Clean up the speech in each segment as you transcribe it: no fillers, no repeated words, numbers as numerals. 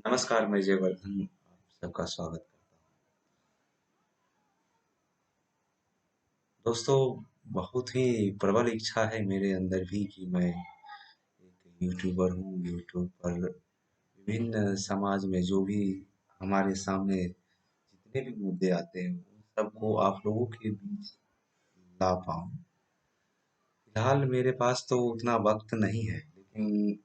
नमस्कार, मैं जयवर्धन आप सबका स्वागत करता हूँ। दोस्तों, बहुत ही प्रबल इच्छा है मेरे अंदर भी कि मैं एक यूट्यूबर हूँ। यूट्यूब पर विभिन्न समाज में जो भी हमारे सामने जितने भी मुद्दे आते हैं, उन सबको आप लोगों के बीच ला पाऊँ। फिलहाल मेरे पास तो उतना वक्त नहीं है, लेकिन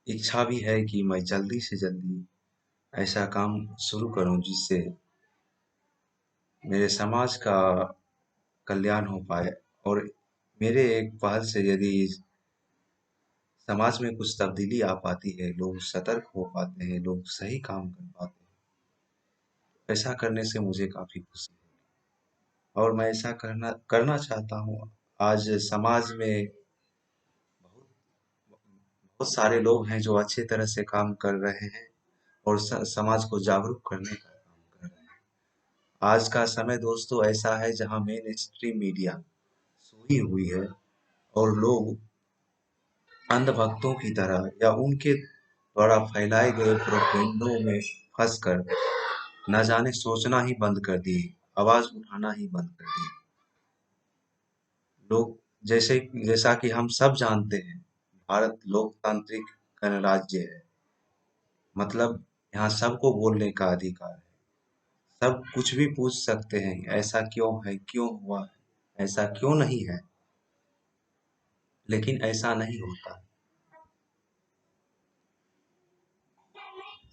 इच्छा भी है कि मैं जल्दी से जल्दी ऐसा काम शुरू करूँ जिससे मेरे समाज का कल्याण हो पाए और मेरे एक पहल से यदि समाज में कुछ तब्दीली आ पाती है, लोग सतर्क हो पाते हैं, लोग सही काम कर पाते हैं, ऐसा करने से मुझे काफ़ी खुशी है और मैं ऐसा करना करना चाहता हूँ। आज समाज में बहुत बहुत सारे लोग हैं जो अच्छे तरह से काम कर रहे हैं और समाज को जागरूक करने का काम कर रहे हैं। आज का समय दोस्तों ऐसा है जहाँ मेन स्ट्रीम मीडिया सोई हुई है और लोग अंधभक्तों की तरह या उनके द्वारा फैलाए गए प्रोपेगेंडों में फंसकर न जाने सोचना ही बंद कर दिए, आवाज उठाना ही बंद कर दिए। लोग जैसे जैसा कि हम सब जानते हैं, भारत लोकतांत्रिक गणराज्य है। मतलब यहाँ सबको बोलने का अधिकार है। सब कुछ भी पूछ सकते हैं, ऐसा क्यों है, क्यों हुआ है, ऐसा क्यों नहीं है। लेकिन ऐसा नहीं होता।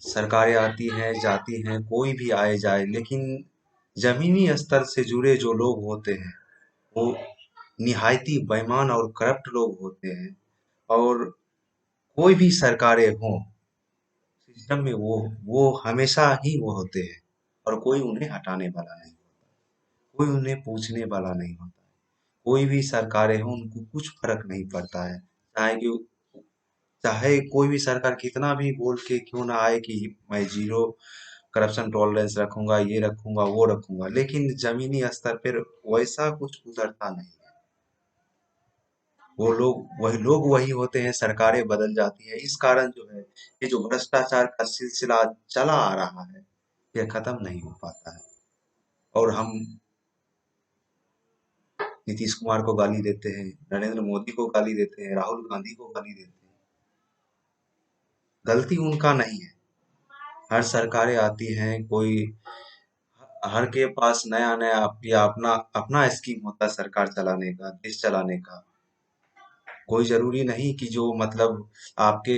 सरकारें आती हैं, जाती हैं, कोई भी आए जाए, लेकिन जमीनी स्तर से जुड़े जो लोग होते हैं, वो निहायती बेईमान और करप्ट लोग होते हैं। और कोई भी सरकारें हों, सिस्टम में वो हमेशा ही वो होते हैं और कोई उन्हें हटाने वाला नहीं होता, कोई उन्हें पूछने वाला नहीं होता है। कोई भी सरकारें हों, उनको कुछ फर्क नहीं पड़ता है। चाहे कोई भी सरकार कितना भी बोल के क्यों ना आए कि मैं जीरो करप्शन टॉलरेंस रखूंगा, ये रखूंगा, वो रखूंगा, लेकिन जमीनी स्तर पर वैसा कुछ गुजरता नहीं है। वो लोग वही होते हैं, सरकारें बदल जाती है। इस कारण जो है, ये जो भ्रष्टाचार का सिलसिला चला आ रहा है, ये खत्म नहीं हो पाता है। और हम नीतीश कुमार को गाली देते हैं, नरेंद्र मोदी को गाली देते हैं, राहुल गांधी को गाली देते हैं। गलती उनका नहीं है। हर सरकारें आती हैं, कोई हर के पास नया नया या अपना अपना स्कीम होता है सरकार चलाने का, देश चलाने का। कोई जरूरी नहीं कि जो मतलब आपके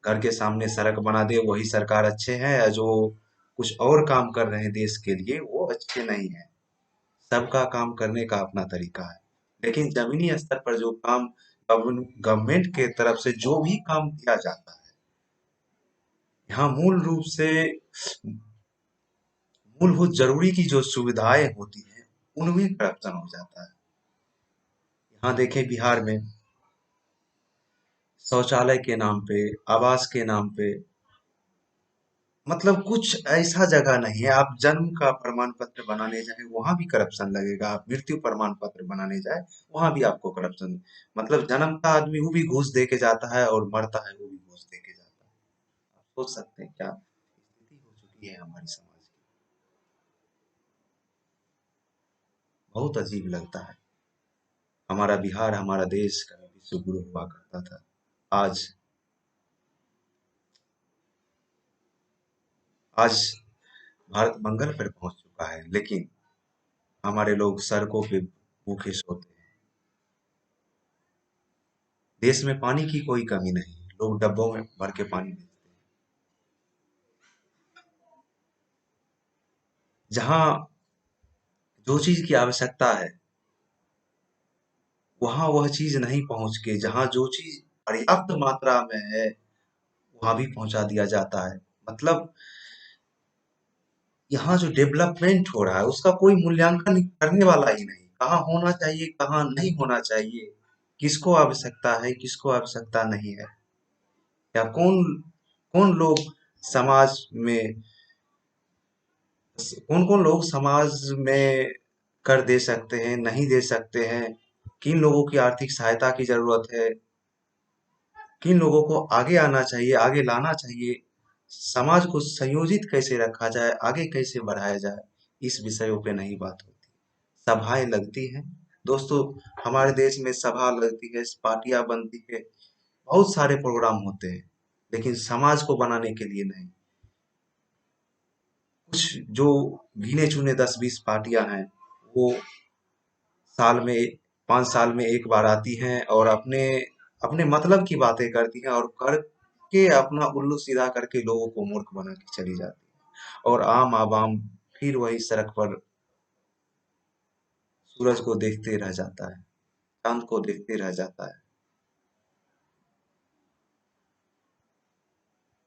घर के सामने सड़क बना दे वही सरकार अच्छे हैं, या जो कुछ और काम कर रहे हैं देश के लिए वो अच्छे नहीं है। सबका काम करने का अपना तरीका है। लेकिन जमीनी स्तर पर जो काम गवर्नमेंट के तरफ से जो भी काम किया जाता है, यहाँ मूल रूप से मूलभूत जरूरी की जो सुविधाएं होती हैं, उनमें करप्शन हो जाता है। यहाँ देखें बिहार में शौचालय के नाम पे, आवास के नाम पे, मतलब कुछ ऐसा जगह नहीं है। आप जन्म का प्रमाण पत्र बनाने जाए वहां भी करप्शन लगेगा, आप मृत्यु प्रमाण पत्र बनाने जाए वहां भी आपको करप्शन। मतलब जन्मता आदमी वो भी घूस दे के जाता है और मरता है वो भी घूस दे के जाता है। आप सोच सकते हैं क्या स्थिति हो चुकी है हमारी समाज की। बहुत अजीब लगता है। हमारा बिहार, हमारा देश कभी विश्व गुरु हुआ करता था। आज आज भारत मंगल पर पहुंच चुका है, लेकिन हमारे लोग सड़कों पे भूखे सोते हैं। देश में पानी की कोई कमी नहीं, लोग डब्बों में भर के पानी बेचते हैं। जहाँ जो चीज की आवश्यकता है, वहां वह चीज नहीं पहुंच के जहाँ जो चीज पर्याप्त मात्रा में है वहां भी पहुंचा दिया जाता है। मतलब यहाँ जो डेवलपमेंट हो रहा है उसका कोई मूल्यांकन करने वाला ही नहीं। कहाँ होना चाहिए, कहाँ नहीं होना चाहिए, किसको आवश्यकता है, किसको आवश्यकता नहीं है, या कौन कौन लोग समाज में कौन कौन लोग समाज में कर दे सकते हैं, नहीं दे सकते हैं, किन लोगों की आर्थिक सहायता की जरूरत है, किन लोगों को आगे आना चाहिए, आगे लाना चाहिए, समाज को संयोजित कैसे रखा जाए, आगे कैसे बढ़ाया जाए, इस विषयों पे नहीं बात होती। सभाएं लगती हैं दोस्तों, हमारे देश में सभा लगती है, पार्टियां बनती है, बहुत सारे प्रोग्राम होते हैं, लेकिन समाज को बनाने के लिए नहीं। कुछ जो गिने चुने 10-20 पार्टियां हैं, वो साल में 5 साल में एक बार आती हैं और अपने अपने मतलब की बातें करती हैं और करके अपना उल्लू सीधा करके लोगों को मूर्ख बना के चली जाती है, और आम आवाम फिर वही सड़क पर सूरज को देखते रह जाता है, चांद को देखते रह जाता है।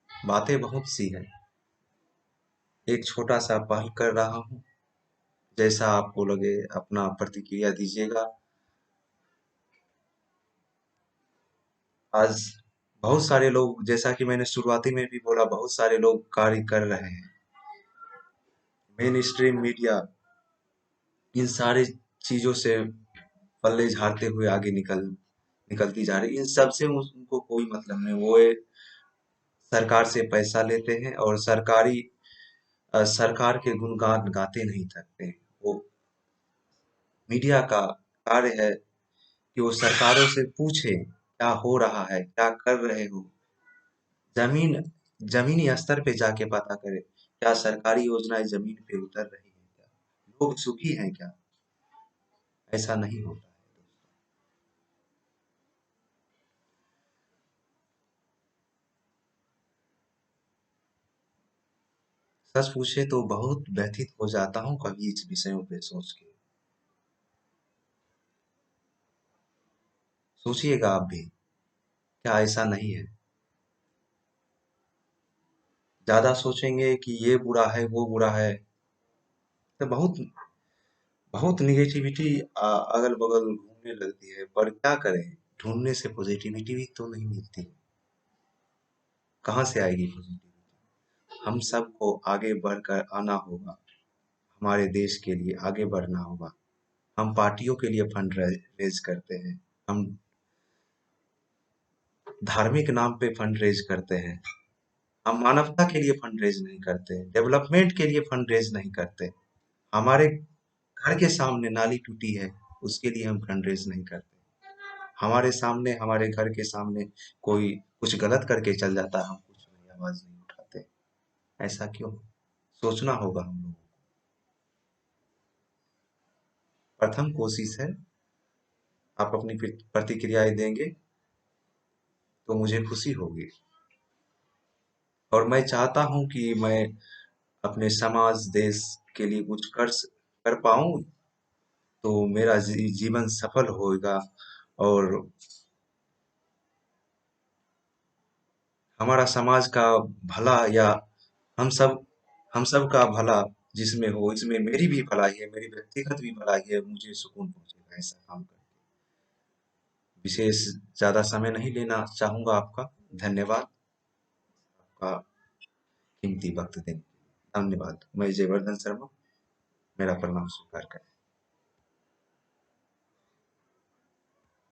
बातें बहुत सी है, एक छोटा सा पहल कर रहा हूँ, जैसा आपको लगे अपना प्रतिक्रिया दीजिएगा। आज बहुत सारे लोग, जैसा कि मैंने शुरुआती में भी बोला, बहुत सारे लोग कार्य कर रहे हैं। मेन स्ट्रीम मीडिया इन सारी चीजों से पल्ले झाड़ते हुए आगे निकलती जा रही है। इन सब से उनको कोई मतलब नहीं, वो ये सरकार से पैसा लेते हैं और सरकार के गुणगान गाते नहीं थकते हैं। वो मीडिया का कार्य है कि वो सरकारों से पूछे क्या हो रहा है, क्या कर रहे हो, जमीन जमीनी स्तर पे जाके पता करे क्या सरकारी योजनाएं जमीन पे उतर रही है, क्या लोग सुखी हैं क्या। ऐसा नहीं होता है। सच पूछे तो बहुत व्यथित हो जाता हूँ कभी इस विषयों पे सोच के। सोचिएगा आप भी, क्या ऐसा नहीं है? ज्यादा सोचेंगे कि ये बुरा है वो बुरा है, तो बहुत बहुत निगेटिविटी अगल बगल घूमने लगती है। पर क्या करें, ढूंढने से पॉजिटिविटी भी तो नहीं मिलती। कहाँ से आएगी पॉजिटिविटी? हम सबको आगे बढ़कर आना होगा, हमारे देश के लिए आगे बढ़ना होगा। हम पार्टियों के लिए फंड रेज करते हैं, हम धार्मिक नाम पे फंड रेज करते हैं, हम मानवता के लिए फंड रेज नहीं करते, डेवलपमेंट के लिए फंड रेज नहीं करते। हमारे घर के सामने नाली टूटी है, उसके लिए हम फंड रेज नहीं करते। हमारे सामने, हमारे घर के सामने कोई कुछ गलत करके चल जाता है, हम कुछ नहीं, आवाज नहीं उठाते। ऐसा क्यों? सोचना होगा हम लोगों को। प्रथम कोशिश है, आप अपनी प्रतिक्रियाएं देंगे तो मुझे खुशी होगी, और मैं चाहता हूं कि मैं अपने समाज देश के लिए कुछ कर पाऊं, तो मेरा जीवन सफल होगा, और हमारा समाज का भला, या हम सब हम सब का भला जिसमें हो, इसमें मेरी भी भलाई है, मेरी व्यक्तिगत भी भलाई है, मुझे सुकून पहुंचेगा ऐसा काम करके। विशेष ज्यादा समय नहीं लेना चाहूंगा आपका। धन्यवाद आपका कीमती वक्त देने के लिए। धन्यवाद। मैं जयवर्धन शर्मा, मेरा प्रणाम स्वीकार करें।